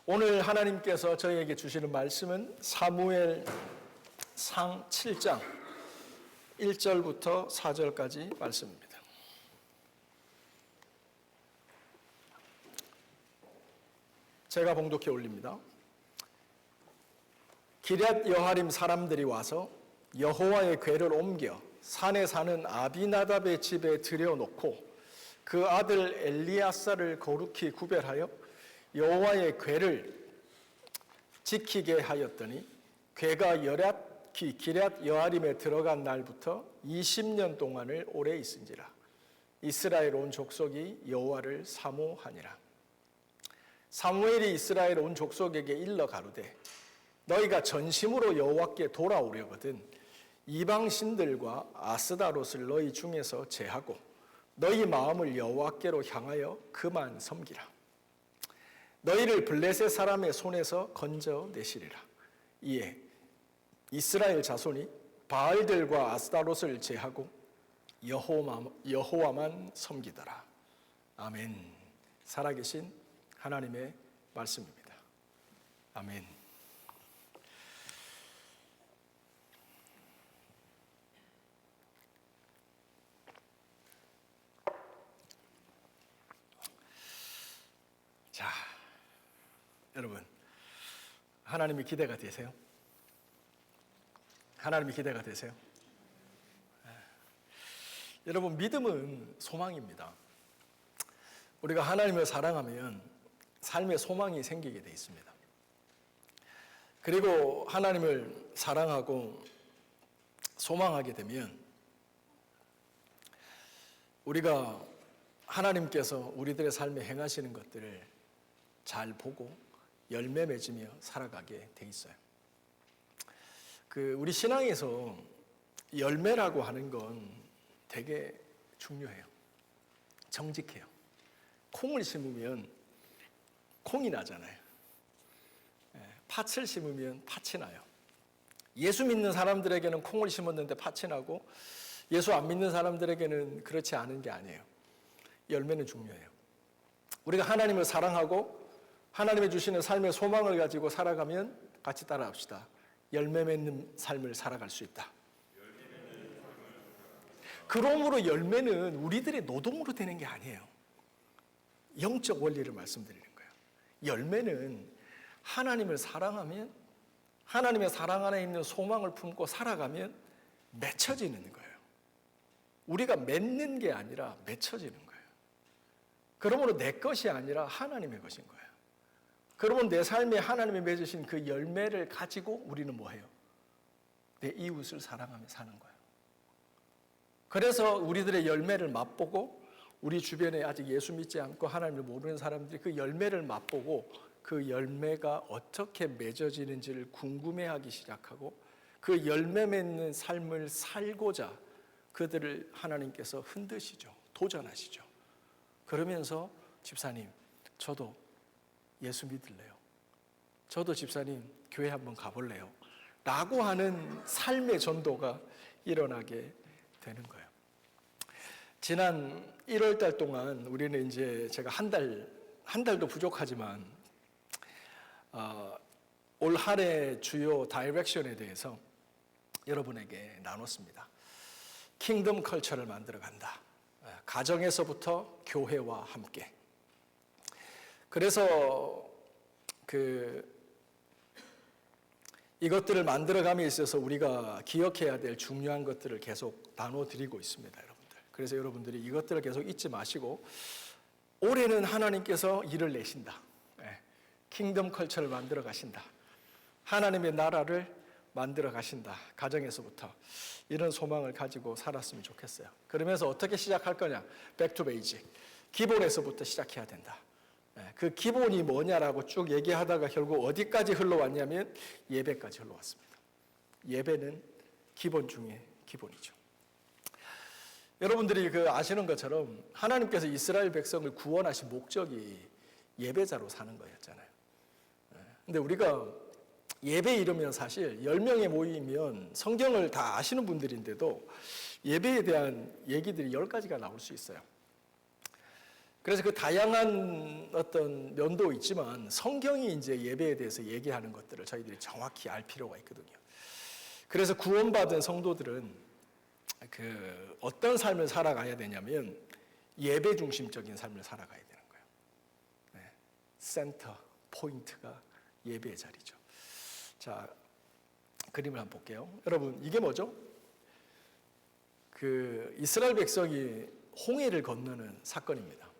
오늘 하나님께서 저희에게 주시는 말씀은 사무엘상 7장 1절부터 4절까지 말씀입니다. 제가 봉독해 올립니다. 기럇 여하림 사람들이 와서 여호와의 궤를 옮겨 산에 사는 아비나답의 집에 들여놓고 그 아들 엘리아사를 거룩히 구별하여 여호와의 궤를 지키게 하였더니 궤가 기럇 여하림에 들어간 날부터 20년 동안을 오래 있은지라. 이스라엘 온 족속이 여호와를 사모하니라. 사무엘이 이스라엘 온 족속에게 일러 가로되 너희가 전심으로 여호와께 돌아오려거든 이방 신들과 아스다롯을 너희 중에서 제하고 너희 마음을 여호와께로 향하여 그만 섬기라. 너희를 블레셋 사람의 손에서 건져내시리라. 이에 이스라엘 자손이 바알들과 아스다롯을 제하고 여호와만 섬기더라. 아멘. 살아계신 하나님의 말씀입니다. 아멘. 자, 여러분, 하나님이 기대가 되세요? 하나님이 기대가 되세요? 여러분, 믿음은 소망입니다. 우리가 하나님을 사랑하면 삶에 소망이 생기게 돼 있습니다. 그리고 하나님을 사랑하고 소망하게 되면 우리가 하나님께서 우리들의 삶에 행하시는 것들을 잘 보고 열매 맺으며 살아가게 돼 있어요. 우리 신앙에서 열매라고 하는 건 되게 중요해요. 정직해요. 콩을 심으면 콩이 나잖아요. 팥을 심으면 팥이 나요. 예수 믿는 사람들에게는 콩을 심었는데 팥이 나고 예수 안 믿는 사람들에게는 그렇지 않은 게 아니에요. 열매는 중요해요. 우리가 하나님을 사랑하고 하나님이 주시는 삶의 소망을 가지고 살아가면 같이 따라합시다. 열매 맺는 삶을 살아갈 수 있다. 그러므로 열매는 우리들의 노동으로 되는 게 아니에요. 영적 원리를 말씀드리는 거예요. 열매는 하나님을 사랑하면 하나님의 사랑 안에 있는 소망을 품고 살아가면 맺혀지는 거예요. 우리가 맺는 게 아니라 맺혀지는 거예요. 그러므로 내 것이 아니라 하나님의 것인 거예요. 그러면 내 삶에 하나님이 맺으신 그 열매를 가지고 우리는 뭐해요? 내 이웃을 사랑하며 사는 거예요. 그래서 우리들의 열매를 맛보고 우리 주변에 아직 예수 믿지 않고 하나님을 모르는 사람들이 그 열매를 맛보고 그 열매가 어떻게 맺어지는지를 궁금해하기 시작하고 그 열매 맺는 삶을 살고자 그들을 하나님께서 흔드시죠. 도전하시죠. 그러면서 집사님, 저도 예수 믿을래요. 저도 집사님 교회 한번 가볼래요. 라고 하는 삶의 전도가 일어나게 되는 거예요. 지난 1월 달 동안 우리는 이제 제가 한 달도 부족하지만 올 한 해 주요 다이렉션에 대해서 여러분에게 나눴습니다. 킹덤 컬처를 만들어 간다. 가정에서부터 교회와 함께. 그래서 이것들을 만들어감에 있어서 우리가 기억해야 될 중요한 것들을 계속 나눠드리고 있습니다, 여러분들. 그래서 여러분들이 이것들을 계속 잊지 마시고 올해는 하나님께서 일을 내신다. 킹덤 컬처를 만들어 가신다. 하나님의 나라를 만들어 가신다. 가정에서부터. 이런 소망을 가지고 살았으면 좋겠어요. 그러면서 어떻게 시작할 거냐? Back to basic. 기본에서부터 시작해야 된다. 그 기본이 뭐냐라고 쭉 얘기하다가 결국 어디까지 흘러왔냐면 예배까지 흘러왔습니다. 예배는 기본 중에 기본이죠. 여러분들이 아시는 것처럼 하나님께서 이스라엘 백성을 구원하신 목적이 예배자로 사는 거였잖아요. 근데 우리가 예배 이러면 사실 10명에 모이면 성경을 다 아시는 분들인데도 예배에 대한 얘기들이 10가지가 나올 수 있어요. 그래서 그 다양한 어떤 면도 있지만 성경이 이제 예배에 대해서 얘기하는 것들을 저희들이 정확히 알 필요가 있거든요. 그래서 구원받은 성도들은 그 어떤 삶을 살아가야 되냐면 예배 중심적인 삶을 살아가야 되는 거예요. 네. 센터, 포인트가 예배의 자리죠. 자, 그림을 한번 볼게요. 여러분, 이게 뭐죠? 그 이스라엘 백성이 홍해를 건너는 사건입니다.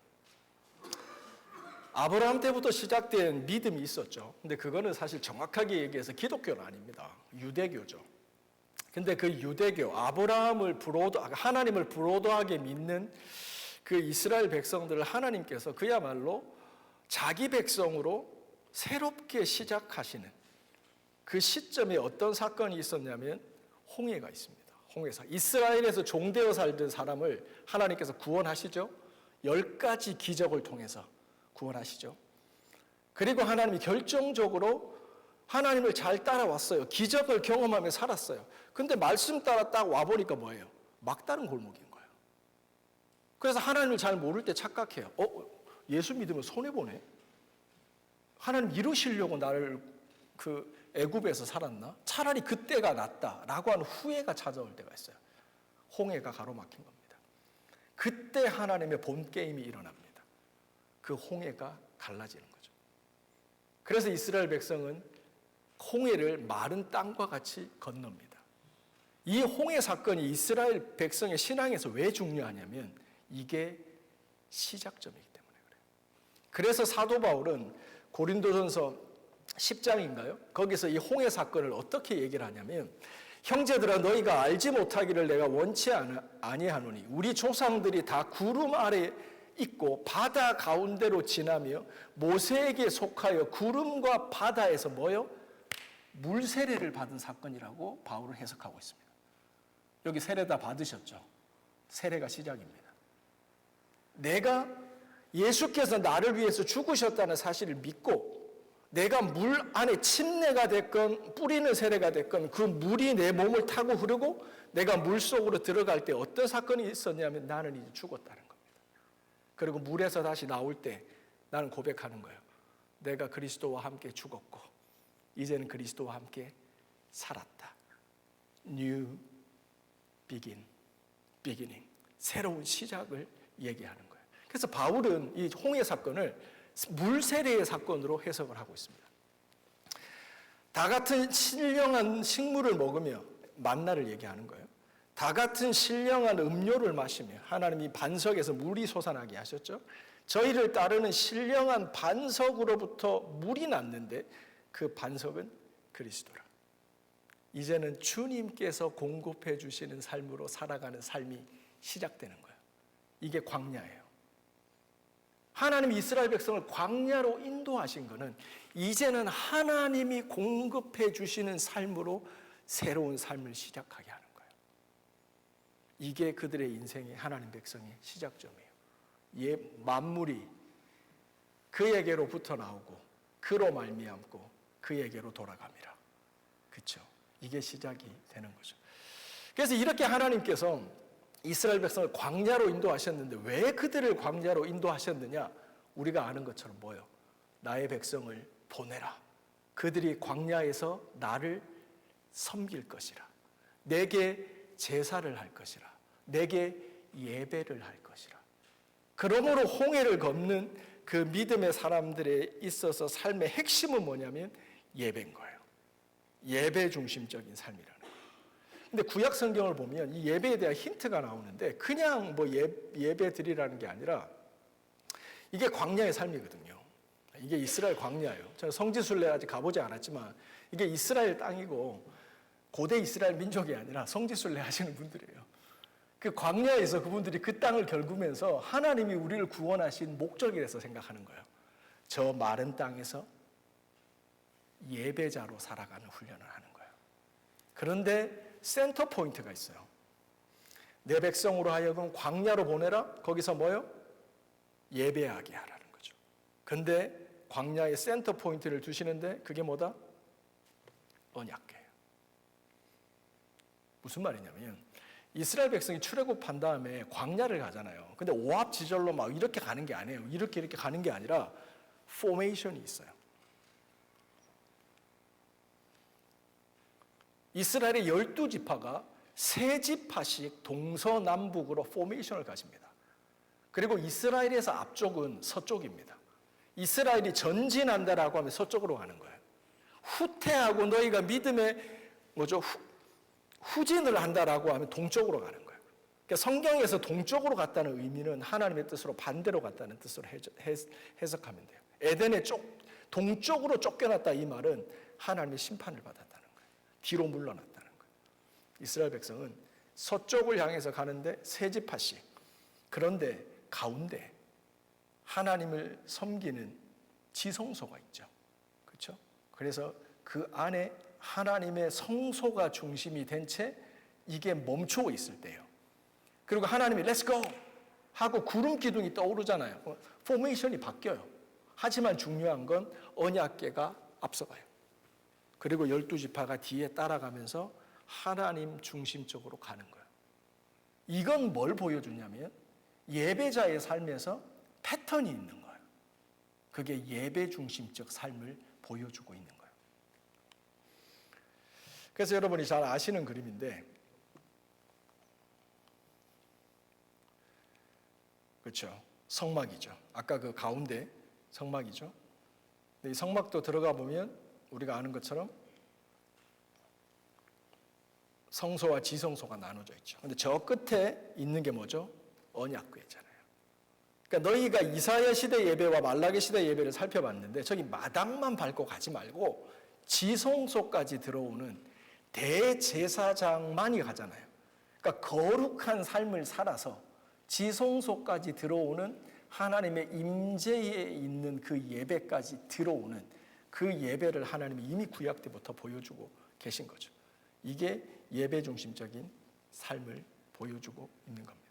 아브라함 때부터 시작된 믿음이 있었죠. 근데 그거는 사실 정확하게 얘기해서 기독교는 아닙니다. 유대교죠. 근데 그 유대교, 하나님을 불호도하게 믿는 그 이스라엘 백성들을 하나님께서 그야말로 자기 백성으로 새롭게 시작하시는 그 시점에 어떤 사건이 있었냐면 홍해가 있습니다. 홍해사. 이스라엘에서 종되어 살던 사람을 하나님께서 구원하시죠. 10가지 기적을 통해서 구원하시죠. 그리고 하나님이 결정적으로 하나님을 잘 따라왔어요. 기적을 경험하며 살았어요. 근데 말씀 따라 딱 와보니까 뭐예요? 막다른 골목인 거예요. 그래서 하나님을 잘 모를 때 착각해요. 예수 믿으면 손해보네. 하나님 이루시려고 나를 그 애굽에서 살았나? 차라리 그때가 낫다라고 하는 후회가 찾아올 때가 있어요. 홍해가 가로막힌 겁니다. 그때 하나님의 본 게임이 일어납니다. 그 홍해가 갈라지는 거죠. 그래서 이스라엘 백성은 홍해를 마른 땅과 같이 건넙니다. 이 홍해 사건이 이스라엘 백성의 신앙에서 왜 중요하냐면 이게 시작점이기 때문에 그래요. 그래서 사도 바울은 고린도전서 10장인가요? 거기서 이 홍해 사건을 어떻게 얘기를 하냐면 형제들아 너희가 알지 못하기를 내가 원치 아니하노니 우리 조상들이 다 구름 아래 있고 바다 가운데로 지나며 모세에게 속하여 구름과 바다에서 뭐요? 물 세례를 받은 사건이라고 바울은 해석하고 있습니다. 여기 세례 다 받으셨죠? 세례가 시작입니다. 내가 예수께서 나를 위해서 죽으셨다는 사실을 믿고 내가 물 안에 침례가 됐건 뿌리는 세례가 됐건 그 물이 내 몸을 타고 흐르고 내가 물 속으로 들어갈 때 어떤 사건이 있었냐면 나는 이제 죽었다는 겁니다. 그리고 물에서 다시 나올 때 나는 고백하는 거예요. 내가 그리스도와 함께 죽었고 이제는 그리스도와 함께 살았다. New beginning. 새로운 시작을 얘기하는 거예요. 그래서 바울은 이 홍해 사건을 물세례의 사건으로 해석을 하고 있습니다. 다 같은 신령한 식물을 먹으며 만나를 얘기하는 거예요. 다 같은 신령한 음료를 마시며 하나님이 반석에서 물이 솟아나게 하셨죠. 저희를 따르는 신령한 반석으로부터 물이 났는데 그 반석은 그리스도라. 이제는 주님께서 공급해 주시는 삶으로 살아가는 삶이 시작되는 거예요. 이게 광야예요. 하나님이 이스라엘 백성을 광야로 인도하신 것은 이제는 하나님이 공급해 주시는 삶으로 새로운 삶을 시작하게 하는 거예요. 이게 그들의 인생의 하나님 백성의 시작점이에요. 만물이 그에게로부터 나오고 그로 말미암고 그에게로 돌아갑니다. 그렇죠? 이게 시작이 되는 거죠. 그래서 이렇게 하나님께서 이스라엘 백성을 광야로 인도하셨는데 왜 그들을 광야로 인도하셨느냐? 우리가 아는 것처럼 뭐요? 나의 백성을 보내라. 그들이 광야에서 나를 섬길 것이라. 내게 제사를 할 것이라. 내게 예배를 할 것이라. 그러므로 홍해를 걷는 그 믿음의 사람들에 있어서 삶의 핵심은 뭐냐면 예배인 거예요. 예배 중심적인 삶이라는 거예요. 근데 구약 성경을 보면 이 예배에 대한 힌트가 나오는데 그냥 뭐 예배 드리라는 게 아니라 이게 광야의 삶이거든요. 이게 이스라엘 광야예요. 저는 성지순례 아직 가보지 않았지만 이게 이스라엘 땅이고 고대 이스라엘 민족이 아니라 성지순례 하시는 분들이에요. 그 광야에서 그분들이 그 땅을 결구면서 하나님이 우리를 구원하신 목적이라서 생각하는 거예요. 저 마른 땅에서 예배자로 살아가는 훈련을 하는 거예요. 그런데 센터 포인트가 있어요. 내 백성으로 하여금 광야로 보내라. 거기서 뭐요? 예배하게 하라는 거죠. 근데 광야의 센터 포인트를 두시는데 그게 뭐다? 언약궤예요. 무슨 말이냐면 이스라엘 백성이 출애굽한 다음에 광야를 가잖아요. 근데 오합지졸로 막 이렇게 가는 게 아니에요. 이렇게 가는 게 아니라 포메이션이 있어요. 이스라엘의 12지파가 3지파씩 동서남북으로 포메이션을 가집니다. 그리고 이스라엘에서 앞쪽은 서쪽입니다. 이스라엘이 전진한다라고 하면 서쪽으로 가는 거예요. 후퇴하고 너희가 믿음의 후진을 한다라고 하면 동쪽으로 가는 거예요. 그러니까 성경에서 동쪽으로 갔다는 의미는 하나님의 뜻으로 반대로 갔다는 뜻으로 해석하면 돼요. 에덴의 동쪽으로 쫓겨났다 이 말은 하나님의 심판을 받았다는 거예요. 뒤로 물러났다는 거예요. 이스라엘 백성은 서쪽을 향해서 가는데 3지파씩. 그런데 가운데 하나님을 섬기는 지성소가 있죠. 그렇죠? 그래서 그 안에 하나님의 성소가 중심이 된 채 이게 멈추고 있을 때예요. 그리고 하나님이 Let's go! 하고 구름 기둥이 떠오르잖아요. 포메이션이 바뀌어요. 하지만 중요한 건 언약궤가 앞서가요. 그리고 12지파가 뒤에 따라가면서 하나님 중심적으로 가는 거예요. 이건 뭘 보여주냐면 예배자의 삶에서 패턴이 있는 거예요. 그게 예배 중심적 삶을 보여주고 있는 거예요. 그래서 여러분이 잘 아시는 그림인데, 그렇죠? 성막이죠. 아까 그 가운데 성막이죠. 근데 이 성막도 들어가 보면 우리가 아는 것처럼 성소와 지성소가 나눠져 있죠. 근데 저 끝에 있는 게 뭐죠? 언약궤잖아요. 그러니까 너희가 이사야 시대 예배와 말라기 시대 예배를 살펴봤는데 저기 마당만 밟고 가지 말고 지성소까지 들어오는 대제사장만이 가잖아요. 그러니까 거룩한 삶을 살아서 지성소까지 들어오는 하나님의 임재에 있는 그 예배까지 들어오는 그 예배를 하나님이 이미 구약 때부터 보여주고 계신 거죠. 이게 예배 중심적인 삶을 보여주고 있는 겁니다.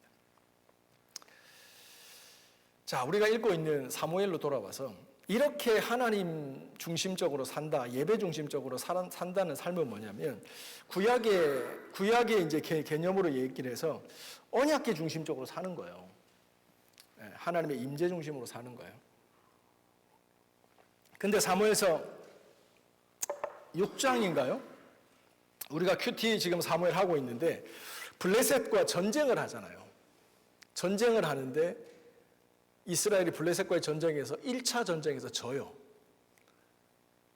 자, 우리가 읽고 있는 사무엘로 돌아와서 이렇게 하나님 중심적으로 산다, 예배 중심적으로 산다는 삶은 뭐냐면 구약의 이제 개념으로 얘기를 해서 언약궤 중심적으로 사는 거예요. 하나님의 임재 중심으로 사는 거예요. 근데 사무엘서 6장인가요? 우리가 큐티 지금 사무엘 하고 있는데 블레셋과 전쟁을 하잖아요. 전쟁을 하는데 이스라엘이 블레셋과의 전쟁에서 1차 전쟁에서 져요.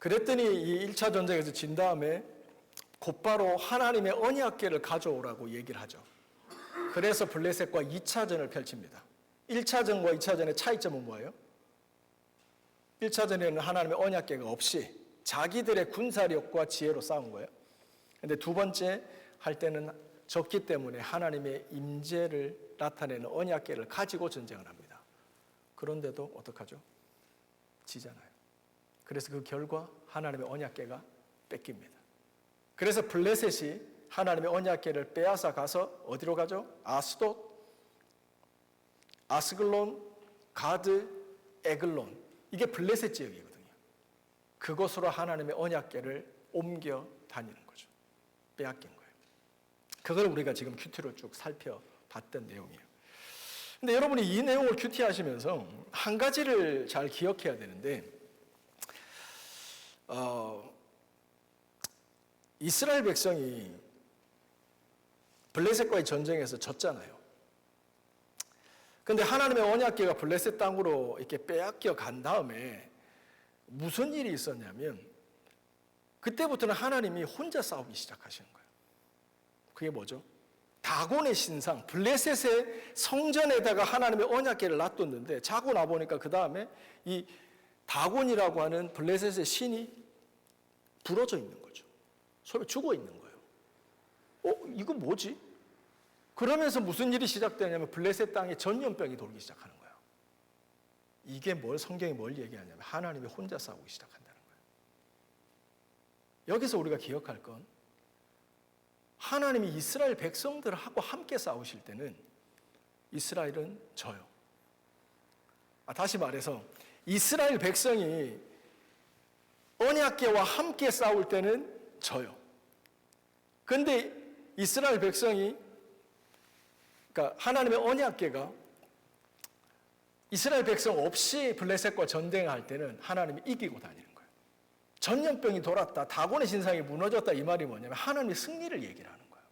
그랬더니 이 1차 전쟁에서 진 다음에 곧바로 하나님의 언약궤를 가져오라고 얘기를 하죠. 그래서 블레셋과 2차전을 펼칩니다. 1차전과 2차전의 차이점은 뭐예요? 1차전에는 하나님의 언약궤가 없이 자기들의 군사력과 지혜로 싸운 거예요. 근데 두 번째 할 때는 졌기 때문에 하나님의 임재를 나타내는 언약궤를 가지고 전쟁을 합니다. 그런데도 어떡하죠? 지잖아요. 그래서 그 결과 하나님의 언약궤가 뺏깁니다. 그래서 블레셋이 하나님의 언약궤를 빼앗아 가서 어디로 가죠? 아스돗, 아스글론, 가드, 에글론. 이게 블레셋 지역이거든요. 그곳으로 하나님의 언약궤를 옮겨 다니는 거죠. 빼앗긴 거예요. 그걸 우리가 지금 큐티로 쭉 살펴봤던 내용이에요. 근데 여러분이 이 내용을 큐티 하시면서 한 가지를 잘 기억해야 되는데, 이스라엘 백성이 블레셋과의 전쟁에서 졌잖아요. 근데 하나님의 언약궤가 블레셋 땅으로 이렇게 빼앗겨 간 다음에 무슨 일이 있었냐면 그때부터는 하나님이 혼자 싸우기 시작하시는 거예요. 그게 뭐죠? 다곤의 신상, 블레셋의 성전에다가 하나님의 언약궤를 놔뒀는데 자고 나보니까 그 다음에 이 다곤이라고 하는 블레셋의 신이 부러져 있는 거죠. 소위 죽어 있는 거예요. 이거 뭐지? 그러면서 무슨 일이 시작되냐면 블레셋 땅에 전염병이 돌기 시작하는 거예요. 이게 성경이 뭘 얘기하냐면 하나님이 혼자 싸우기 시작한다는 거예요. 여기서 우리가 기억할 건 하나님이 이스라엘 백성들하고 함께 싸우실 때는 이스라엘은 져요. 다시 말해서 이스라엘 백성이 언약궤와 함께 싸울 때는 져요. 그런데 이스라엘 백성이 그러니까 하나님의 언약궤가 이스라엘 백성 없이 블레셋과 전쟁할 때는 하나님이 이기고 다니는 거예요. 전염병이 돌았다, 다곤의 신상이 무너졌다, 이 말이 뭐냐면 하나님의 승리를 얘기를 하는 거예요.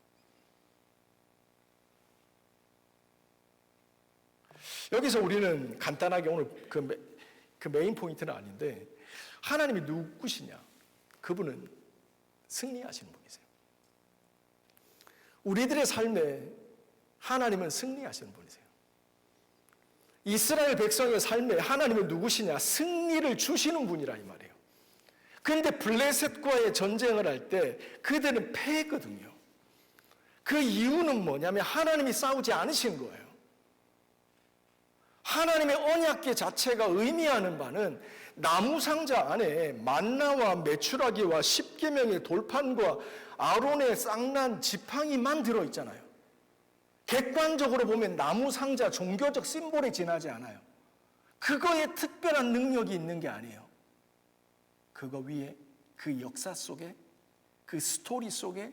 여기서 우리는 간단하게 오늘 그 메인 포인트는 아닌데, 하나님이 누구시냐? 그분은 승리하시는 분이세요. 우리들의 삶에 하나님은 승리하시는 분이세요. 이스라엘 백성의 삶에 하나님은 누구시냐? 승리를 주시는 분이라 이 말이에요. 그런데 블레셋과의 전쟁을 할 때 그들은 패했거든요. 그 이유는 뭐냐면 하나님이 싸우지 않으신 거예요. 하나님의 언약궤 자체가 의미하는 바는 나무 상자 안에 만나와 메추라기와 십계명의 돌판과 아론의 쌍난 지팡이만 들어있잖아요. 객관적으로 보면 나무 상자 종교적 심볼에 지나지 않아요. 그거에 특별한 능력이 있는 게 아니에요. 그거 위에 그 역사 속에 그 스토리 속에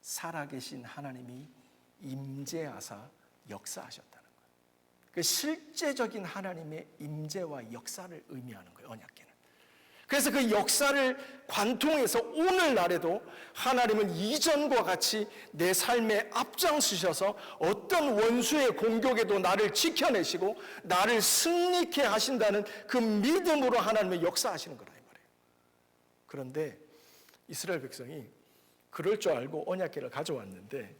살아계신 하나님이 임재하사 역사하셨다는 거예요. 그 실제적인 하나님의 임재와 역사를 의미하는 거예요, 언약궤는. 그래서 그 역사를 관통해서 오늘날에도 하나님은 이전과 같이 내 삶에 앞장서셔서 어떤 원수의 공격에도 나를 지켜내시고 나를 승리케 하신다는 그 믿음으로 하나님의 역사하시는 거라 이 말이에요. 그런데 이스라엘 백성이 그럴 줄 알고 언약궤를 가져왔는데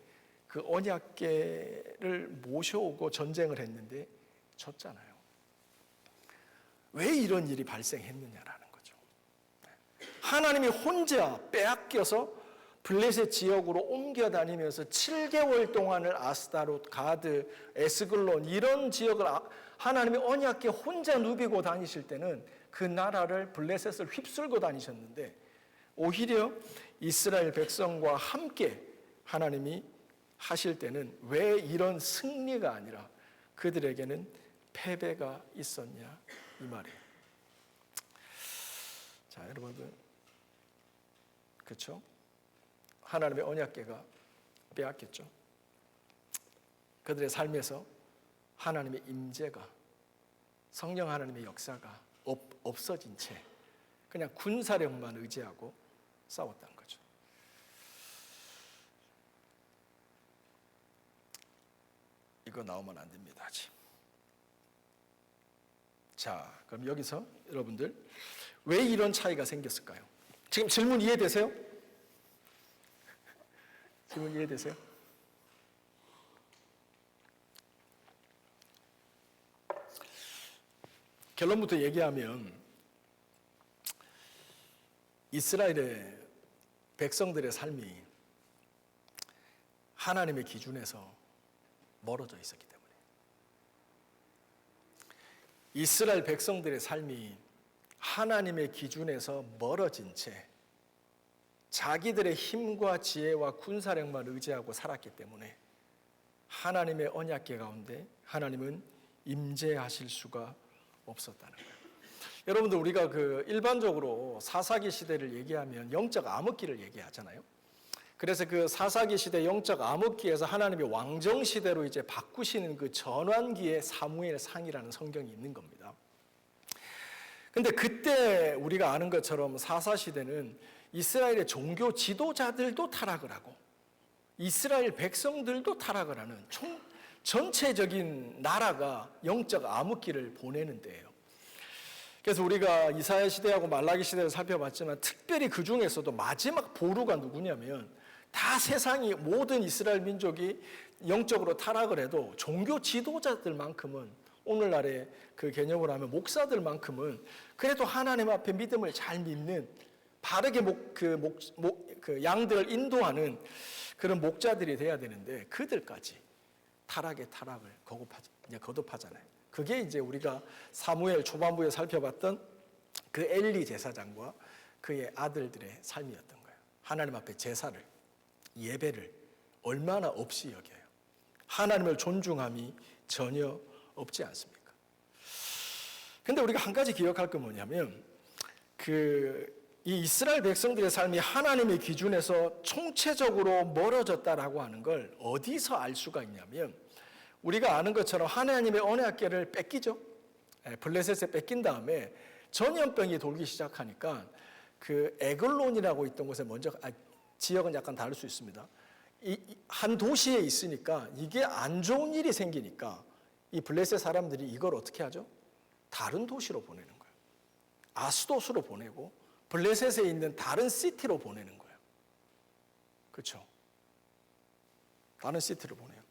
그 언약궤를 모셔오고 전쟁을 했는데 졌잖아요. 왜 이런 일이 발생했느냐라는 거죠. 하나님이 혼자 빼앗겨서 블레셋 지역으로 옮겨 다니면서 7개월 동안을 아스다롯, 가드, 에스글론 이런 지역을 하나님이 언약궤 혼자 누비고 다니실 때는 그 나라를 블레셋을 휩쓸고 다니셨는데 오히려 이스라엘 백성과 함께 하나님이 하실 때는 왜 이런 승리가 아니라 그들에게는 패배가 있었냐 이 말이에요. 자, 여러분들, 그렇죠? 하나님의 언약궤가 빼앗겼죠. 그들의 삶에서 하나님의 임재가, 성령 하나님의 역사가 없어진 채 그냥 군사력만 의지하고 싸웠다는 거죠. 이거 나오면 안 됩니다, 아직. 자, 그럼 여기서 여러분들 왜 이런 차이가 생겼을까요? 지금 질문 이해되세요? 질문 이해되세요? 결론부터 얘기하면 이스라엘의 백성들의 삶이 하나님의 기준에서 멀어져 있었기 때문에 이스라엘 백성들의 삶이 하나님의 기준에서 멀어진 채 자기들의 힘과 지혜와 군사력만 의지하고 살았기 때문에 하나님의 언약궤 가운데 하나님은 임재하실 수가 없었다는 거예요. 여러분들, 우리가 일반적으로 사사기 시대를 얘기하면 영적 암흑기를 얘기하잖아요. 그래서 그 사사기 시대 영적 암흑기에서 하나님의 왕정 시대로 이제 바꾸시는 그 전환기에 사무엘상이라는 성경이 있는 겁니다. 근데 그때 우리가 아는 것처럼 사사 시대는 이스라엘의 종교 지도자들도 타락을 하고 이스라엘 백성들도 타락을 하는 전체적인 나라가 영적 암흑기를 보내는 때예요. 그래서 우리가 이사야 시대하고 말라기 시대를 살펴봤지만 특별히 그 중에서도 마지막 보루가 누구냐면 다 세상이 모든 이스라엘 민족이 영적으로 타락을 해도 종교 지도자들만큼은 오늘날의 그 개념으로 하면 목사들만큼은 그래도 하나님 앞에 믿음을 잘 믿는 바르게 양들을 인도하는 그런 목자들이 돼야 되는데 그들까지 타락의 타락을 거듭하잖아요. 그게 이제 우리가 사무엘 초반부에 살펴봤던 그 엘리 제사장과 그의 아들들의 삶이었던 거예요. 하나님 앞에 제사를, 예배를 얼마나 없이 여겨요. 하나님을 존중함이 전혀 없지 않습니까? 근데 우리가 한 가지 기억할 건 뭐냐면 이 이스라엘 백성들의 삶이 하나님의 기준에서 총체적으로 멀어졌다라고 하는 걸 어디서 알 수가 있냐면 우리가 아는 것처럼 하나님의 언약궤를 뺏기죠. 블레셋에 뺏긴 다음에 전염병이 돌기 시작하니까 그 에글론이라고 있던 곳에 먼저, 지역은 약간 다를 수 있습니다. 한 도시에 있으니까 이게 안 좋은 일이 생기니까 이 블레셋 사람들이 이걸 어떻게 하죠? 다른 도시로 보내는 거예요. 아스도스로 보내고 블레셋에 있는 다른 시티로 보내는 거예요. 그렇죠? 다른 시티로 보내요.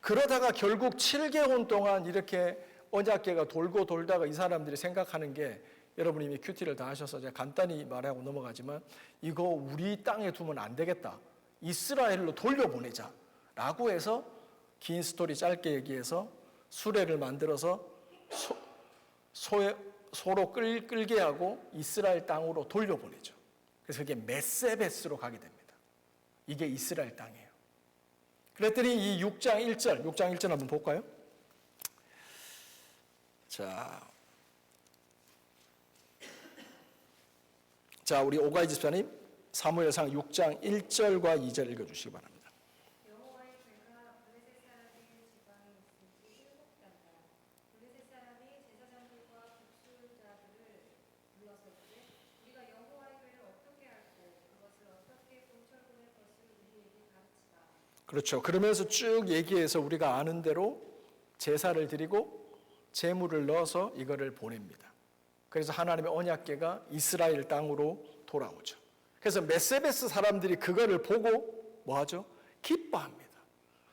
그러다가 결국 7개월 동안 이렇게 언약궤가 돌고 돌다가 이 사람들이 생각하는 게, 여러분 이미 큐티를 다 하셔서 제가 간단히 말하고 넘어가지만, 이거 우리 땅에 두면 안 되겠다, 이스라엘로 돌려보내자 라고 해서, 긴 스토리 짧게 얘기해서 수레를 만들어서 소로 끌게 하고 이스라엘 땅으로 돌려보내죠. 그래서 그게 메세베스로 가게 됩니다. 이게 이스라엘 땅이에요. 그랬더니 이 6장 1절 한번 볼까요? 자, 우리 오가이 집사님 사무엘상 6장 1절과 2절 읽어주시기 바랍니다. 여호와의 괴가 블레셋 사람의 지방에 있은지 7달이라. 블레셋 사람이 제사장들과 국술자들을 불러서 이르되 우리가 여호와의 괴를 어떻게 할고 그것을 어떻게 본처 보낼 것을 우리에게 가르치라. 그렇죠. 그러면서 쭉 얘기해서 우리가 아는 대로 제사를 드리고 제물을 넣어서 이거를 보냅니다. 그래서 하나님의 언약궤가 이스라엘 땅으로 돌아오죠. 그래서 메세베스 사람들이 그거를 보고 뭐하죠? 기뻐합니다.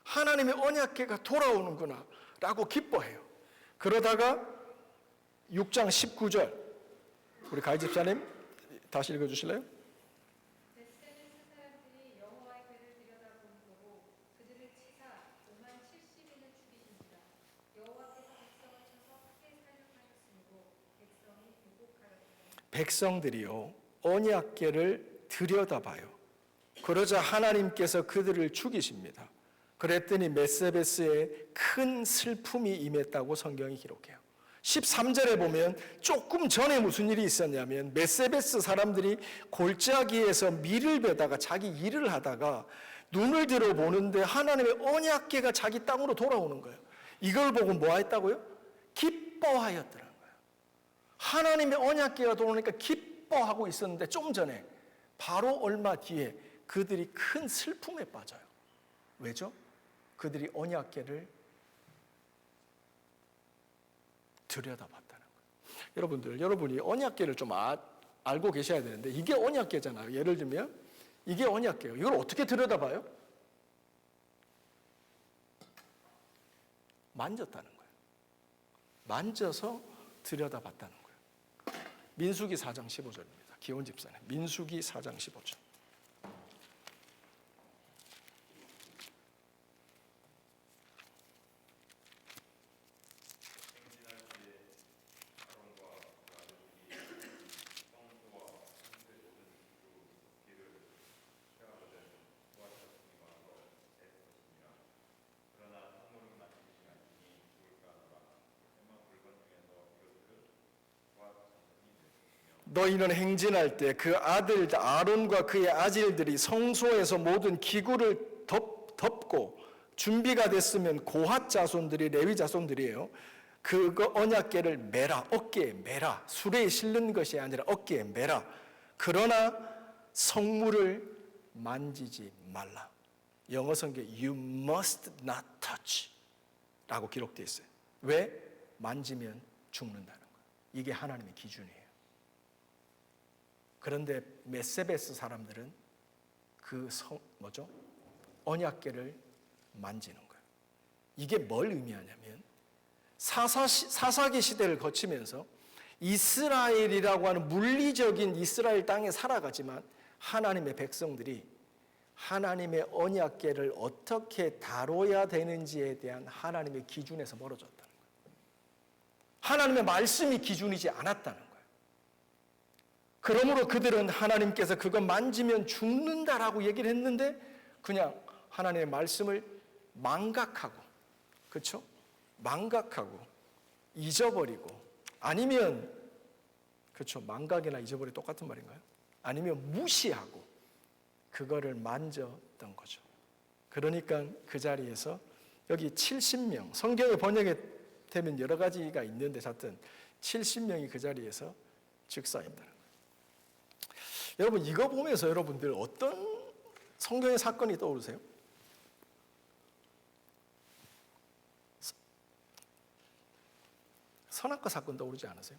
하나님의 언약궤가 돌아오는구나 라고 기뻐해요. 그러다가 6장 19절 우리 가희 집사님 다시 읽어주실래요? 메세베스 사람들이 여호와의 괴를 들여다보므로 그들을 치사 50,070인을 죽이시니라. 여호와께서 백성을 쳐서 크게 살육하셨으므로 백성이 유복하였더라. 백성들이요 언약궤를 들여다봐요. 그러자 하나님께서 그들을 죽이십니다. 그랬더니 메세베스에 큰 슬픔이 임했다고 성경이 기록해요. 13절에 보면 조금 전에 무슨 일이 있었냐면, 메세베스 사람들이 골짜기에서 밀을 베다가 자기 일을 하다가 눈을 들어 보는데 하나님의 언약궤가 자기 땅으로 돌아오는 거예요. 이걸 보고 뭐 했다고요? 기뻐하였더라는 거예요. 하나님의 언약궤가 돌아오니까 기뻐하고 있었는데 좀 전에 바로 얼마 뒤에 그들이 큰 슬픔에 빠져요. 왜죠? 그들이 언약궤를 들여다봤다는 거예요. 여러분들, 여러분이 언약궤를 좀 알고 계셔야 되는데, 이게 언약궤잖아요. 예를 들면 이게 언약궤예요. 이걸 어떻게 들여다봐요? 만졌다는 거예요. 만져서 들여다봤다는 거예요. 민수기 4장 15절입니다. 기온 집사님, 민수기 4장 15절. 너희는 행진할 때 그 아들 아론과 그의 아들들이 성소에서 모든 기구를 덮고 준비가 됐으면 고핫 자손들이, 레위 자손들이에요. 그거 언약궤를 매라, 어깨에 매라. 수레에 실는 것이 아니라 어깨에 매라. 그러나 성물을 만지지 말라. 영어 성경에 You must not touch 라고 기록되어 있어요. 왜? 만지면 죽는다는 거예요. 이게 하나님의 기준이에요. 그런데 메세베스 사람들은 그 언약궤를 만지는 거예요. 이게 뭘 의미하냐면, 사사기 시대를 거치면서 이스라엘이라고 하는 물리적인 이스라엘 땅에 살아가지만 하나님의 백성들이 하나님의 언약궤를 어떻게 다뤄야 되는지에 대한 하나님의 기준에서 멀어졌다는 거예요. 하나님의 말씀이 기준이지 않았다는 거예요. 그러므로 그들은 하나님께서 그거 만지면 죽는다라고 얘기를 했는데 그냥 하나님의 말씀을 망각하고, 그렇죠? 망각하고 잊어버리고, 아니면, 그렇죠, 망각이나 잊어버리 똑같은 말인가요? 아니면 무시하고 그거를 만졌던 거죠. 그러니까 그 자리에서 여기 70명, 성경의 번역에 되면 여러 가지가 있는데 하여튼 70명이 그 자리에서 즉사했다는 거예요. 여러분 이거 보면서 여러분들 어떤 성경의 사건이 떠오르세요? 선악과 사건 떠오르지 않으세요?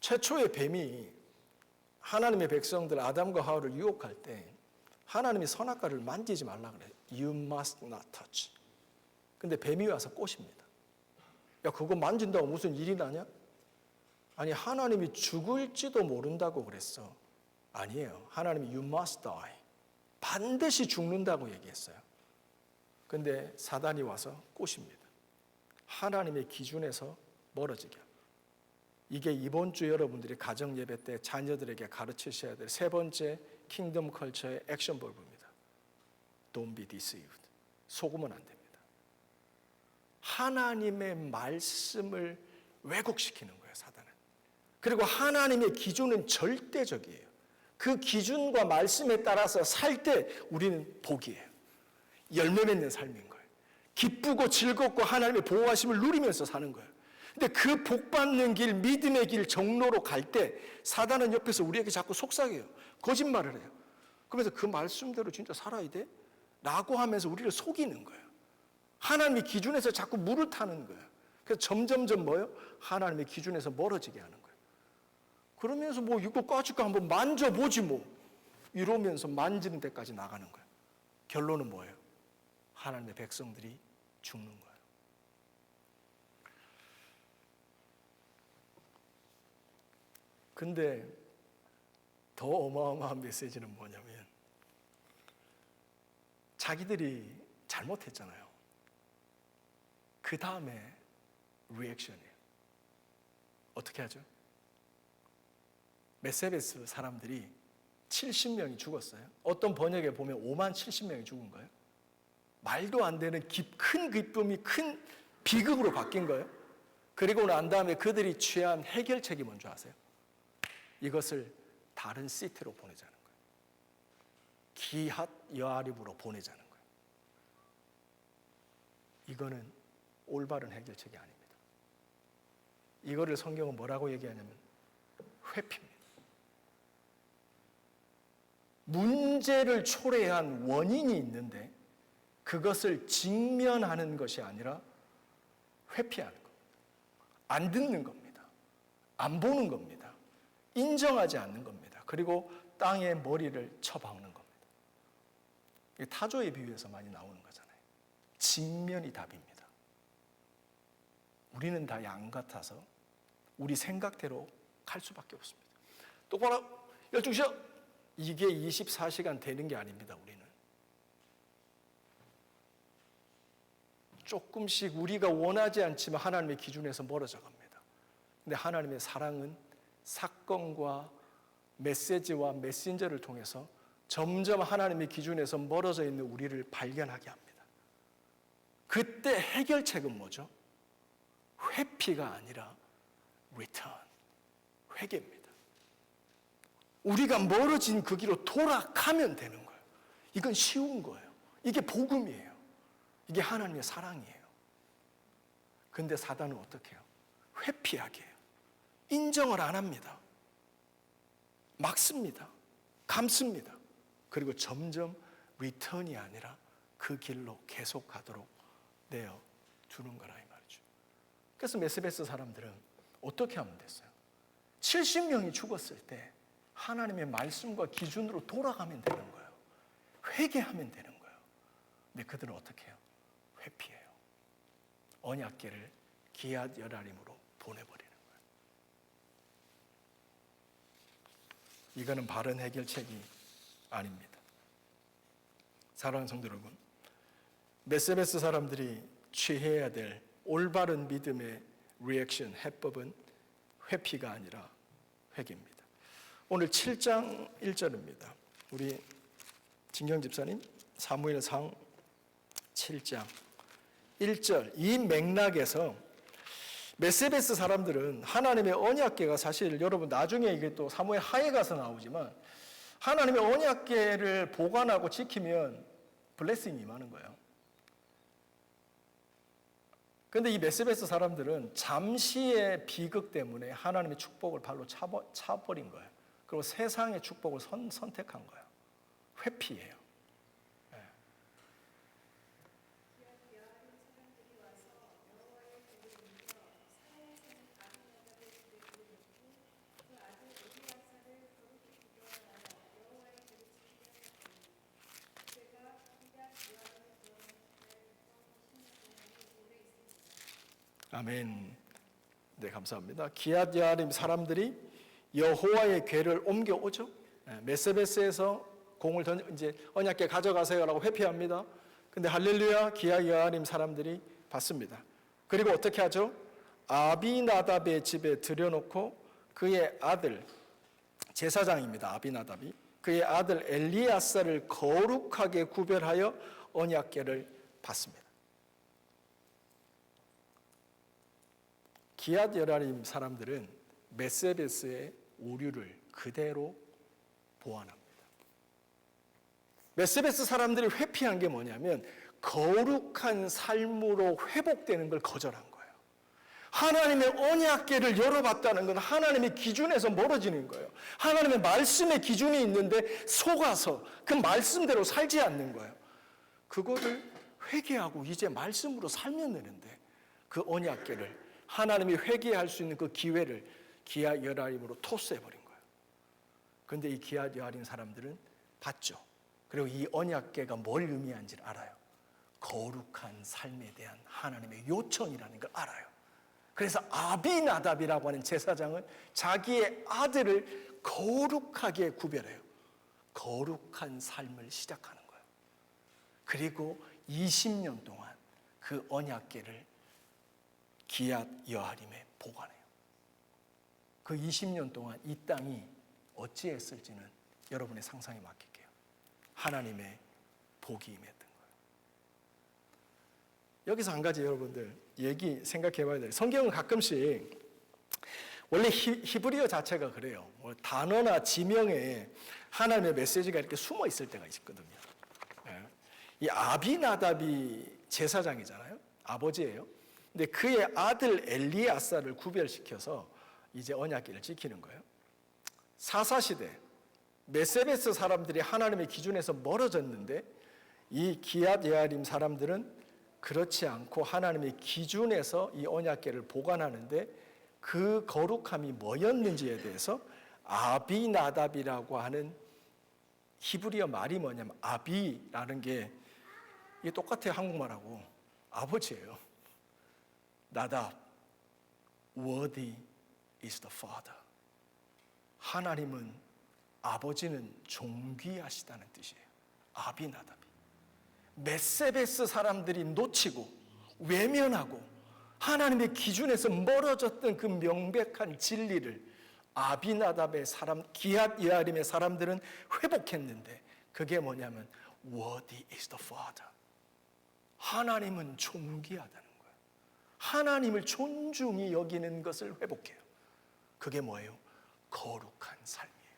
최초의 뱀이 하나님의 백성들 아담과 하와를 유혹할 때 하나님이 선악과를 만지지 말라 그래요. You must not touch. 근데 뱀이 와서 꼬십니다. 야, 그거 만진다고 무슨 일이 나냐? 아니, 하나님이 죽을지도 모른다고 그랬어. 아니에요. 하나님이 you must die. 반드시 죽는다고 얘기했어요. 근데 사단이 와서 꼬십니다. 하나님의 기준에서 멀어지게. 이게 이번 주 여러분들이 가정 예배 때 자녀들에게 가르치셔야 될 세 번째 킹덤 컬처의 액션 벌브입니다. Don't be deceived. 속으면 안 됩니다. 하나님의 말씀을 왜곡시키는 거예요, 사단은. 그리고 하나님의 기준은 절대적이에요. 그 기준과 말씀에 따라서 살 때 우리는 복이에요. 열매 맺는 삶인 거예요. 기쁘고 즐겁고 하나님의 보호하심을 누리면서 사는 거예요. 근데 그 복 받는 길, 믿음의 길, 정로로 갈 때 사단은 옆에서 우리에게 자꾸 속삭여요. 거짓말을 해요. 그러면서 그 말씀대로 진짜 살아야 돼? 라고 하면서 우리를 속이는 거예요. 하나님의 기준에서 자꾸 물을 타는 거예요. 그래서 점점점 뭐예요? 하나님의 기준에서 멀어지게 하는 거예요. 그러면서 뭐 이거 까짓거 한번 만져보지 뭐 이러면서 만지는 데까지 나가는 거예요. 결론은 뭐예요? 하나님의 백성들이 죽는 거예요. 근데 더 어마어마한 메시지는 뭐냐면 자기들이 잘못했잖아요. 그 다음에 리액션이에요. 어떻게 하죠? 메세베스 사람들이 70명이 죽었어요. 어떤 번역에 보면 5만 70명이 죽은 거예요. 말도 안 되는 큰 기쁨이 큰 비극으로 바뀐 거예요. 그리고 난 다음에 그들이 취한 해결책이 뭔지 아세요? 이것을 다른 시티로 보내자는 거예요. 기핫 여아립으로 보내자는 거예요. 이거는 올바른 해결책이 아닙니다. 이거를 성경은 뭐라고 얘기하냐면 회피입니다. 문제를 초래한 원인이 있는데 그것을 직면하는 것이 아니라 회피하는 겁니다. 안 듣는 겁니다. 안 보는 겁니다. 인정하지 않는 겁니다. 그리고 땅에 머리를 쳐박는 겁니다. 이게 타조의 비유에서 많이 나오는 거잖아요. 직면이 답입니다. 우리는 다 양 같아서 우리 생각대로 갈 수밖에 없습니다. 똑바로 12시요. 이게 24시간 되는 게 아닙니다. 우리는 조금씩 우리가 원하지 않지만 하나님의 기준에서 멀어져 갑니다. 근데 하나님의 사랑은 사건과 메시지와 메신저를 통해서 점점 하나님의 기준에서 멀어져 있는 우리를 발견하게 합니다. 그때 해결책은 뭐죠? 회피가 아니라 return, 회개입니다. 우리가 멀어진 그 길로 돌아가면 되는 거예요. 이건 쉬운 거예요. 이게 복음이에요. 이게 하나님의 사랑이에요. 근데 사단은 어떻게 해요? 회피하게 해요. 인정을 안 합니다. 막습니다. 감습니다. 그리고 점점 리턴이 아니라 그 길로 계속 가도록 내어 주는 거라 이 말이죠. 그래서 메세베스 사람들은 어떻게 하면 됐어요? 70명이 죽었을 때 하나님의 말씀과 기준으로 돌아가면 되는 거예요. 회개하면 되는 거예요. 근데 그들은 어떻게 해요? 회피해요. 언약궤를 기앗 여라림으로 보내버리는 거예요. 이거는 바른 해결책이 아닙니다. 사랑하는 성도 여러분, 메세베스 사람들이 취해야 될 올바른 믿음의 리액션, 해법은 회피가 아니라 회개입니다. 오늘 7장 1절입니다. 우리 진경 집사님 사무엘상 7장 1절 이 맥락에서 메세베스 사람들은 하나님의 언약궤가 사실 여러분 나중에 이게 또 사무엘 하에 가서 나오지만 하나님의 언약궤를 보관하고 지키면 블레싱이 임하는 거예요. 근데 이 메세베스 사람들은 잠시의 비극 때문에 하나님의 축복을 발로 차버린 거예요. 그리고 세상의 축복을 선택한 거예요. 회피예요. 아멘. 네, 감사합니다. 기앗 여아림 사람들이 여호와의 궤를 옮겨오죠. 메세베스에서 공을 이제 언약궤 가져가세요라고 회피합니다. 근데 할렐루야, 기앗 여아림 사람들이 받습니다. 그리고 어떻게 하죠? 아비나답의 집에 들여놓고 그의 아들, 제사장입니다. 아비나답이 그의 아들 엘리아사를 거룩하게 구별하여 언약궤를 받습니다. 기앗 여아림 사람들은 메세베스의 오류를 그대로 보완합니다. 메세베스 사람들이 회피한 게 뭐냐면 거룩한 삶으로 회복되는 걸 거절한 거예요. 하나님의 언약궤를 열어봤다는 건 하나님의 기준에서 멀어지는 거예요. 하나님의 말씀의 기준이 있는데 속아서 그 말씀대로 살지 않는 거예요. 그거를 회개하고 이제 말씀으로 살면 되는데 그 언약궤를 하나님이 회개할 수 있는 그 기회를 기앗 여아림으로 토스해버린 거예요. 그런데 이 기앗 여아림 사람들은 봤죠. 그리고 이 언약궤가 뭘 의미하는지를 알아요. 거룩한 삶에 대한 하나님의 요청이라는 걸 알아요. 그래서 아비나답이라고 하는 제사장은 자기의 아들을 거룩하게 구별해요. 거룩한 삶을 시작하는 거예요. 그리고 20년 동안 그 언약궤를 기앗 여아림에 보관해요. 그 20년 동안 이 땅이 어찌했을지는 여러분의 상상에 맡길게요. 하나님의 복이 임했던 거예요. 여기서 한 가지 여러분들 얘기 생각해 봐야 돼요. 성경은 가끔씩 원래 히브리어 자체가 그래요. 단어나 지명에 하나님의 메시지가 이렇게 숨어 있을 때가 있거든요. 이 아비나답이 제사장이잖아요. 아버지예요. 근데 그의 아들 엘리아사를 구별시켜서 이제 언약궤를 지키는 거예요. 사사시대 메세베스 사람들이 하나님의 기준에서 멀어졌는데 이 기앗 여아림 사람들은 그렇지 않고 하나님의 기준에서 이 언약궤를 보관하는데 그 거룩함이 뭐였는지에 대해서 아비나답이라고 하는 히브리어 말이 뭐냐면 아비라는 게 이게 똑같아요. 한국말하고 아버지예요. 나답, worthy is the father. 하나님은 아버지는 존귀하시다는 뜻이에요. 아비나답이. 메세베스 사람들이 놓치고 외면하고 하나님의 기준에서 멀어졌던 그 명백한 진리를 아비나답의 사람, 기앗 여아림의 사람들은 회복했는데 그게 뭐냐면 worthy is the father. 하나님은 존귀하다는 거예요. 하나님을 존중히 여기는 것을 회복해요. 그게 뭐예요? 거룩한 삶이에요.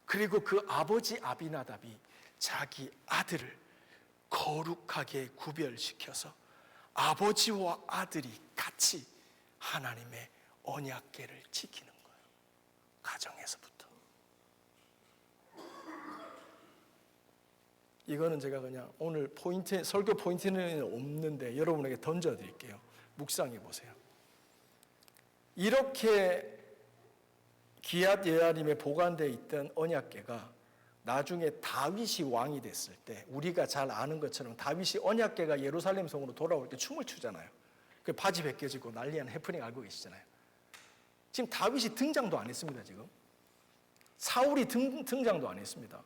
그리고 그 아버지 아비나답이 자기 아들을 거룩하게 구별시켜서 아버지와 아들이 같이 하나님의 언약궤를 지키는 거예요. 가정에서부터. 이거는 제가 그냥 오늘 설교 포인트는 없는데 여러분에게 던져드릴게요. 묵상해 보세요. 이렇게 기앗 여아림에 보관되어 있던 언약궤가 나중에 다윗이 왕이 됐을 때 우리가 잘 아는 것처럼 다윗이 언약궤가 예루살렘 성으로 돌아올 때 춤을 추잖아요. 그 바지 벗겨지고 난리하는 해프닝 알고 계시잖아요. 지금 다윗이 등장도 안 했습니다. 지금 사울이 등장도 안 했습니다.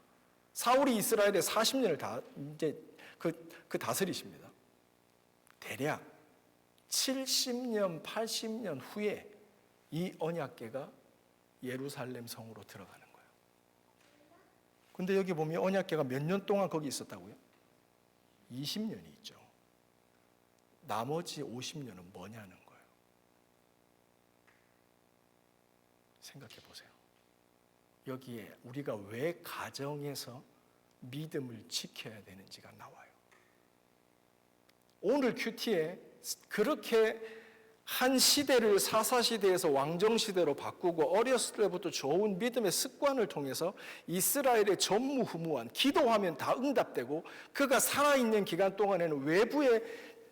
사울이 이스라엘에 40년을 다 이제 그 다스리십니다. 대략 70년, 80년 후에 이 언약궤가 예루살렘 성으로 들어가는 거예요. 근데 여기 보면 언약궤가 몇 년 동안 거기 있었다고요? 20년이 있죠. 나머지 50년은 뭐냐는 거예요. 생각해 보세요. 여기에 우리가 왜 가정에서 믿음을 지켜야 되는지가 나와요. 오늘 큐티에 그렇게 한 시대를 사사시대에서 왕정시대로 바꾸고 어렸을 때부터 좋은 믿음의 습관을 통해서 이스라엘의 전무후무한 기도하면 다 응답되고 그가 살아있는 기간 동안에는 외부의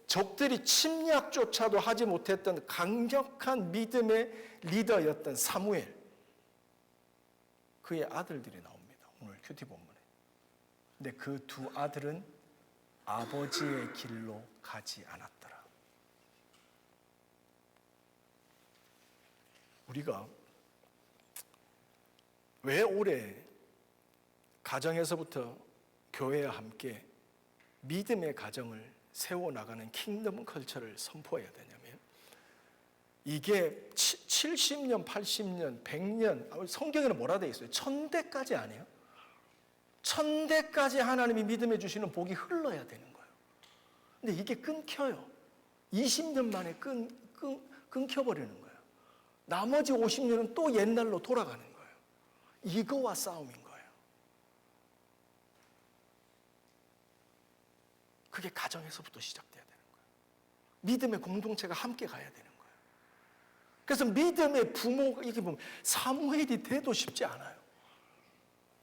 적들이 침략조차도 하지 못했던 강력한 믿음의 리더였던 사무엘, 그의 아들들이 나옵니다. 오늘 큐티 본문에. 근데 그 두 아들은 아버지의 길로 가지 않았더라. 우리가 왜 올해 가정에서부터 교회와 함께 믿음의 가정을 세워나가는 킹덤 컬처를 선포해야 되냐면, 이게 70년, 80년, 100년, 성경에는 뭐라 되어 있어요? 1000대까지 아니에요? 1000대까지 하나님이 믿음해 주시는 복이 흘러야 되는 거예요. 근데 이게 끊겨요. 20년 만에 끊겨버리는 거예요. 나머지 50년은 또 옛날로 돌아가는 거예요. 이거와 싸움인 거예요. 그게 가정에서부터 시작돼야 되는 거예요. 믿음의 공동체가 함께 가야 되는 거예요. 그래서 믿음의 부모가, 이게 보면 사무엘이 돼도 쉽지 않아요.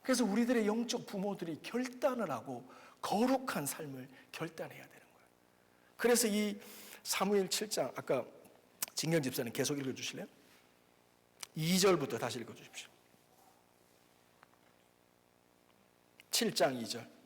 그래서 우리들의 영적 부모들이 결단을 하고 거룩한 삶을 결단해야 되는 거예요. 그래서 이 사무엘 7장, 아까 진경 집사님 계속 읽어주실래요? 2절부터 다시 읽어주십시오. 7장 2절.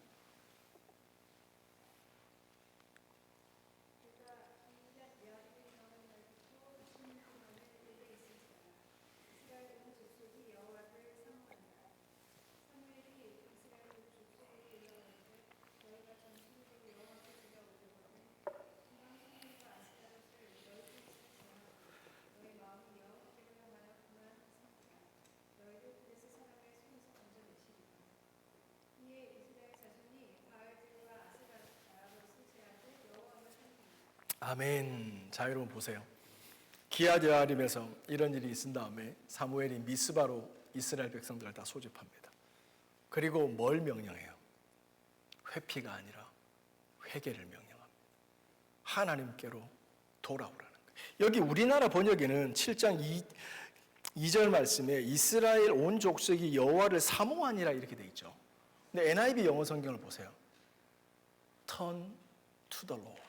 아멘. 자, 여러분 보세요. 기앗 여아림에서 이런 일이 있은 다음에 사무엘이 미스바로 이스라엘 백성들을 다 소집합니다. 그리고 뭘 명령해요? 회피가 아니라 회개를 명령합니다. 하나님께로 돌아오라는 거예요. 여기 우리나라 번역에는 7장 2절 말씀에 이스라엘 온 족속이 여호와를 사모하니라 이렇게 돼 있죠. 근데 NIV 영어 성경을 보세요. Turn to the Lord.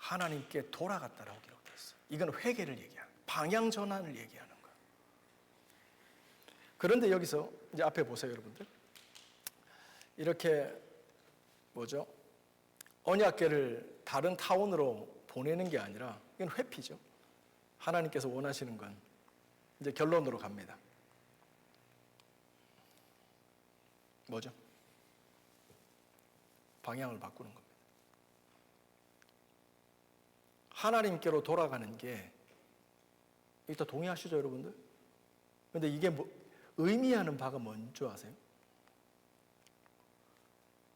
하나님께 돌아갔다라고 기록되어 있어요. 이건 회개를 얘기하는, 방향 전환을 얘기하는 거예요. 그런데 여기서 이제 앞에 보세요, 여러분들. 이렇게 뭐죠? 언약궤를 다른 타운으로 보내는 게 아니라 이건 회피죠. 하나님께서 원하시는 건 이제 결론으로 갑니다. 뭐죠? 방향을 바꾸는 겁니다. 하나님께로 돌아가는 게, 일단 동의하시죠, 여러분들? 근데 이게 의미하는 바가 뭔지 아세요?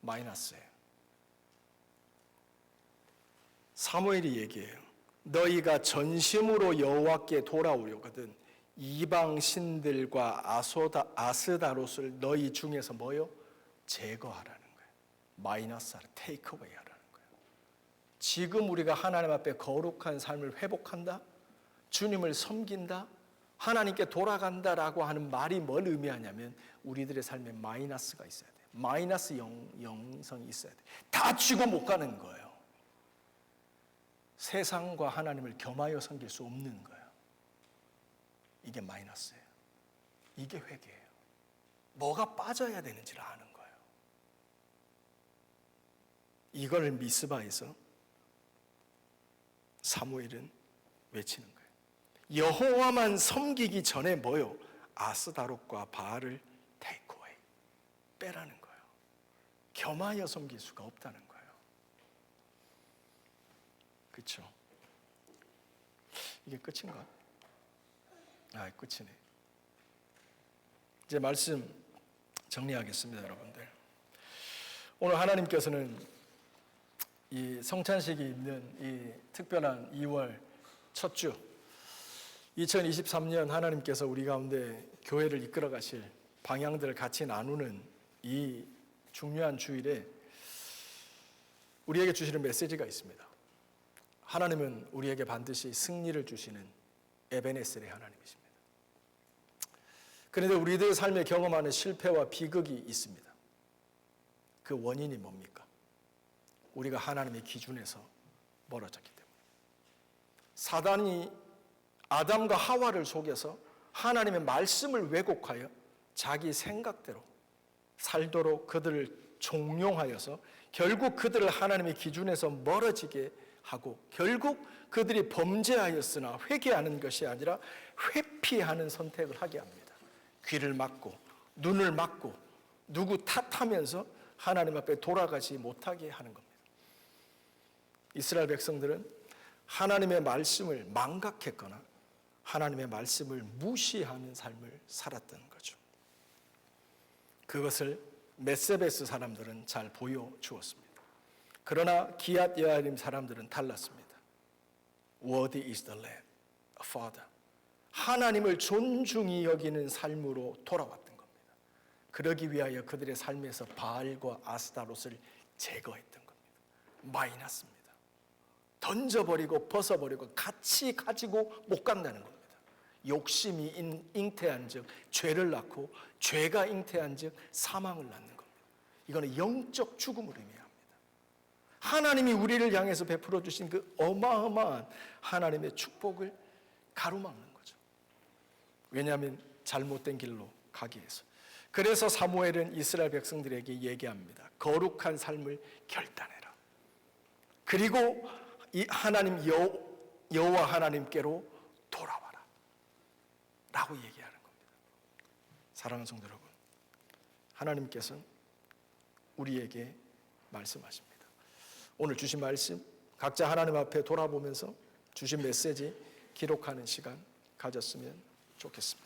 마이너스예요. 사무엘이 얘기해요. 너희가 전심으로 여호와께 돌아오려거든 이방 신들과 아스다롯을 너희 중에서 뭐요? 제거하라는 거예요. 마이너스하라, 테이크어웨이 하라는 거예요. 지금 우리가 하나님 앞에 거룩한 삶을 회복한다, 주님을 섬긴다, 하나님께 돌아간다라고 하는 말이 뭘 의미하냐면 우리들의 삶에 마이너스가 있어야 돼요. 마이너스 영성이 있어야 돼요. 다 쥐고 못 가는 거예요. 세상과 하나님을 겸하여 섬길 수 없는 거예요. 이게 마이너스예요. 이게 회개예요. 뭐가 빠져야 되는지를 아는 거예요. 이걸 미스바에서 사무엘은 외치는 거예요. 여호와만 섬기기 전에 뭐요? 아스다롯과 바알을 테이크어웨이, 빼라는 거예요. 겸하여 섬길 수가 없다는 거예요. 그렇죠? 이게 끝인가? 아, 끝이네. 이제 말씀 정리하겠습니다, 여러분들. 오늘 하나님께서는 이 성찬식이 있는 이 특별한 2월 첫 주, 2023년 하나님께서 우리 가운데 교회를 이끌어 가실 방향들을 같이 나누는 이 중요한 주일에 우리에게 주시는 메시지가 있습니다. 하나님은 우리에게 반드시 승리를 주시는 에베네셀의 하나님이십니다. 그런데 우리들 삶에 경험하는 실패와 비극이 있습니다. 그 원인이 뭡니까? 우리가 하나님의 기준에서 멀어졌기 때문에. 사단이 아담과 하와를 속여서 하나님의 말씀을 왜곡하여 자기 생각대로 살도록 그들을 종용하여서 결국 그들을 하나님의 기준에서 멀어지게 하고, 결국 그들이 범죄하였으나 회개하는 것이 아니라 회피하는 선택을 하게 합니다. 귀를 막고 눈을 막고 누구 탓하면서 하나님 앞에 돌아가지 못하게 하는 겁니다. 이스라엘 백성들은 하나님의 말씀을 망각했거나 하나님의 말씀을 무시하는 삶을 살았던 거죠. 그것을 메세베스 사람들은 잘 보여주었습니다. 그러나 기앗 여아림 사람들은 달랐습니다. Worthy is the Lamb, Father. 하나님을 존중히 여기는 삶으로 돌아왔던 겁니다. 그러기 위하여 그들의 삶에서 바알과 아스타롯을 제거했던 겁니다. 마이너스입니다. 던져버리고 벗어버리고 같이 가지고 못 간다는 겁니다. 욕심이 잉태한 즉 죄를 낳고, 죄가 잉태한 즉 사망을 낳는 겁니다. 이거는 영적 죽음을 의미합니다. 하나님이 우리를 향해서 베풀어 주신 그 어마어마한 하나님의 축복을 가로막는 거죠. 왜냐하면 잘못된 길로 가기 위해서. 그래서 사무엘은 이스라엘 백성들에게 얘기합니다. 거룩한 삶을 결단해라. 그리고 이 하나님 여호와 하나님께로 돌아와라 라고 얘기하는 겁니다. 사랑하는 성도 여러분, 하나님께서는 우리에게 말씀하십니다. 오늘 주신 말씀 각자 하나님 앞에 돌아보면서 주신 메시지 기록하는 시간 가졌으면 좋겠습니다.